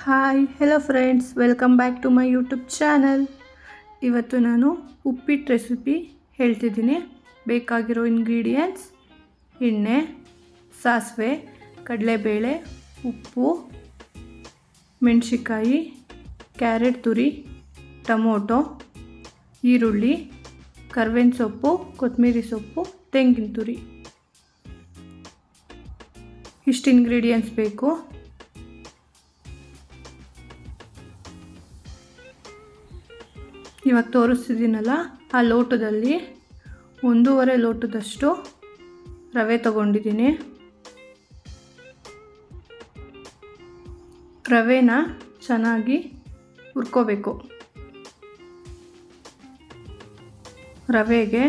Hi hello friends, welcome back to my YouTube channel. ಇವತ್ತು ನಾನು ಉಪ್ಪಿಟ್ಟು recipe ಹೇಳ್ತಿದ್ದೀನಿ. ಬೇಕಾಗಿರೋ ಇಂಗ್ರೀಡಿಯೆಂಟ್ಸ್: ಎಣ್ಣೆ, ಸಾಸಿವೆ, ಕಡಲೆಬೇಳೆ, ಉಪ್ಪು, ಮೆಣಸಿಕಾಯಿ, ಕ್ಯಾರೆಟ್ ತುರಿ, ಟೊಮೊಟೊ, ಈರುಳ್ಳಿ, ಕರ್ಬೇವಿನ ಸೊಪ್ಪು, ಕೊತ್ತಂಬರಿ ಸೊಪ್ಪು, ತೆಂಗಿನ ತುರಿ. ಇಷ್ಟು ಇಂಗ್ರೀಡಿಯೆಂಟ್ಸ್ ಬೇಕು. ಇವಾಗ ತೋರಿಸ್ತಿದ್ದೀನಲ್ಲ, ಆ ಲೋಟದಲ್ಲಿ 1.5 ಲೋಟದಷ್ಟು ರವೆ ತಗೊಂಡಿದ್ದೀನಿ. ರವೆನ ಚೆನ್ನಾಗಿ ಹುರ್ಕೋಬೇಕು. ರವೆಗೆ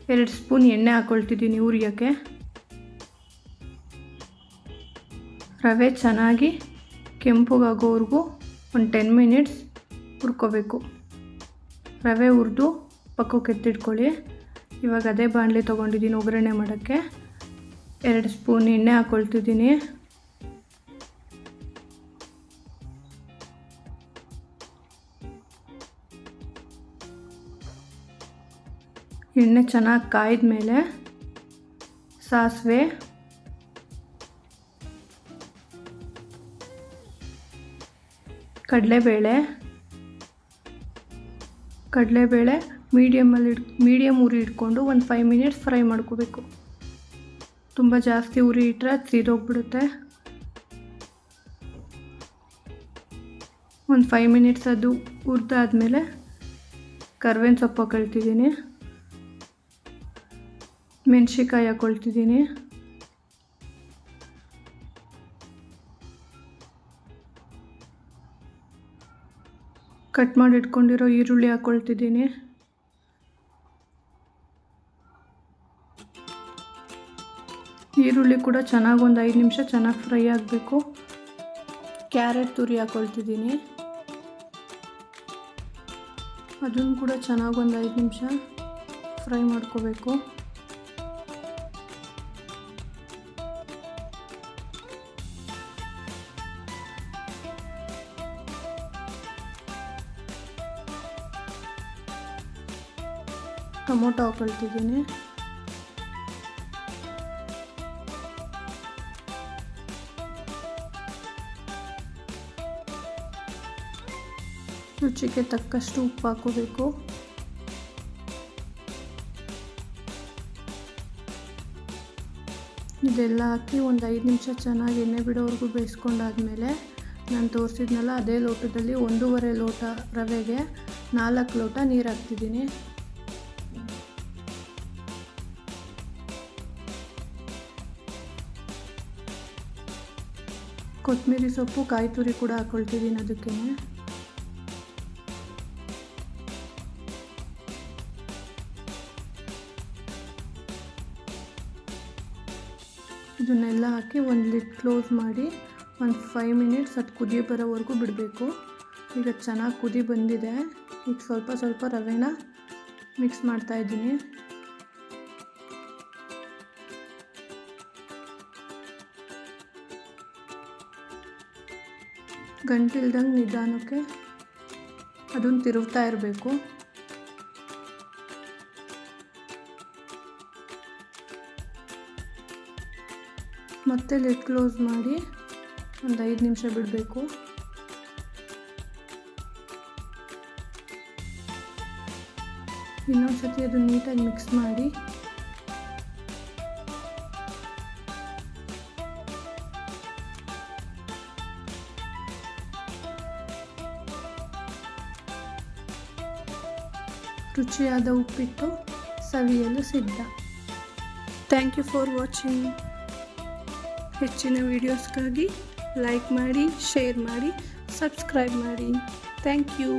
2 ಸ್ಪೂನ್ ಎಣ್ಣೆ ಹಾಕ್ಕೊಳ್ತಿದ್ದೀನಿ ಹುರಿಯೋಕ್ಕೆ. ರವೆ ಚೆನ್ನಾಗಿ ಕೆಂಪುಗಾಗೋವರೆಗೂ ಒಂದು 10 ಮಿನಿಟ್ಸ್ ಹುರ್ಕೋಬೇಕು. ರವೆ ಹುರಿದು ಪಕ್ಕಕ್ಕೆ ಎತ್ತಿಟ್ಕೊಳ್ಳಿ. ಇವಾಗ ಅದೇ ಬಾಣಲೆ ತೊಗೊಂಡಿದ್ದೀನಿ ಒಗ್ಗರಣೆ ಮಾಡೋಕ್ಕೆ. 2 ಸ್ಪೂನ್ ಎಣ್ಣೆ ಹಾಕ್ಕೊಳ್ತಿದ್ದೀನಿ. ಎಣ್ಣೆ ಚೆನ್ನಾಗಿ ಕಾಯ್ದ ಮೇಲೆ ಸಾಸಿವೆ, ಕಡಲೆಬೇಳೆ ಮೀಡಿಯಮ್ ಉರಿ ಇಟ್ಕೊಂಡು ಒಂದು 5 ಮಿನಿಟ್ಸ್ ಫ್ರೈ ಮಾಡ್ಕೋಬೇಕು. ತುಂಬ ಜಾಸ್ತಿ ಉರಿ ಇಟ್ಟರೆ ಅದು ಸೀದೋಗ್ಬಿಡುತ್ತೆ. ಒಂದು 5 ಮಿನಿಟ್ಸ್ ಅದು ಹುರಿದಾದ್ಮೇಲೆ ಕರ್ಬೇವಿನ ಸೊಪ್ಪು ಹಾಕೊಳ್ತಿದ್ದೀನಿ, ಮೆಣಸಿಕಾಯಿ ಹಾಕ್ಕೊಳ್ತಿದ್ದೀನಿ, ಕಟ್ ಮಾಡಿ ಇಟ್ಕೊಂಡಿರೋ ಈರುಳ್ಳಿ ಹಾಕ್ಕೊಳ್ತಿದ್ದೀನಿ, ಈರುಳ್ಳಿ ಕೂಡ ಚೆನ್ನಾಗಿ ಒಂದು 5 ನಿಮಿಷ ಚೆನ್ನಾಗಿ ಫ್ರೈ ಆಗಬೇಕು. ಕ್ಯಾರೆಟ್ ತುರಿ ಹಾಕ್ಕೊಳ್ತಿದ್ದೀನಿ, ಅದನ್ನು ಕೂಡ ಚೆನ್ನಾಗಿ ಒಂದು 5 ನಿಮಿಷ ಫ್ರೈ ಮಾಡ್ಕೋಬೇಕು. ಟೊಮೊಟೊ ಹಾಕ್ಕೊಳ್ತಿದ್ದೀನಿ, ರುಚಿಗೆ ತಕ್ಕಷ್ಟು ಉಪ್ಪು ಹಾಕೋಬೇಕು. ಇದೆಲ್ಲ ಹಾಕಿ ಒಂದು 5 ನಿಮಿಷ ಚೆನ್ನಾಗಿ ಎಣ್ಣೆ ಬಿಡೋವರೆಗೂ ಬೇಯಿಸ್ಕೊಂಡಾದ್ಮೇಲೆ ನಾನು ತೋರಿಸಿದ್ನಲ್ಲ ಅದೇ ಲೋಟದಲ್ಲಿ 1.5 ಲೋಟ ರವೆಗೆ 4 ಲೋಟ ನೀರು ಹಾಕ್ತಿದ್ದೀನಿ. ಕೊತ್ತಂಬರಿ ಸೊಪ್ಪು, ಕಾಯಿ ತುರಿ ಕೂಡ ಹಾಕ್ಕೊಳ್ತಿದ್ದೀನಿ ಅದಕ್ಕೆ. ಇದನ್ನೆಲ್ಲ ಹಾಕಿ ಒಂದು ಲಿಡ್ ಕ್ಲೋಸ್ ಮಾಡಿ ಒಂದು 5 ಮಿನಿಟ್ಸ್ ಅದು ಕುದಿ ಬರೋವರೆಗೂ ಬಿಡಬೇಕು. ಈಗ ಚೆನ್ನಾಗಿ ಕುದಿ ಬಂದಿದೆ. ಈಗ ಸ್ವಲ್ಪ ರವೆನ ಮಿಕ್ಸ್ ಮಾಡ್ತಾಯಿದ್ದೀನಿ. ಗಂಟಿಲ್ದಂಗೆ ನಿಧಾನಕ್ಕೆ ಅದನ್ನು ತಿರುಗ್ತಾ ಇರಬೇಕು. ಮತ್ತೆ ಲಿಡ್ ಕ್ಲೋಸ್ ಮಾಡಿ ಒಂದು 5 ನಿಮಿಷ ಬಿಡಬೇಕು. ಇನ್ನೊಂದು ಸತಿ ಅದನ್ನು ನೀಟಾಗಿ ಮಿಕ್ಸ್ ಮಾಡಿ ರುಚಿಯಾದ ಉಪ್ಪಿಟ್ಟು ಸವಿಯಲು ಸಿದ್ಧ. Thank you for watching. ಹೆಚ್ಚಿನ ವೀಡಿಯೋಸ್ಗಾಗಿ ಲೈಕ್ ಮಾಡಿ, ಶೇರ್ ಮಾಡಿ, ಸಬ್ಸ್ಕ್ರೈಬ್ ಮಾಡಿ. Thank you.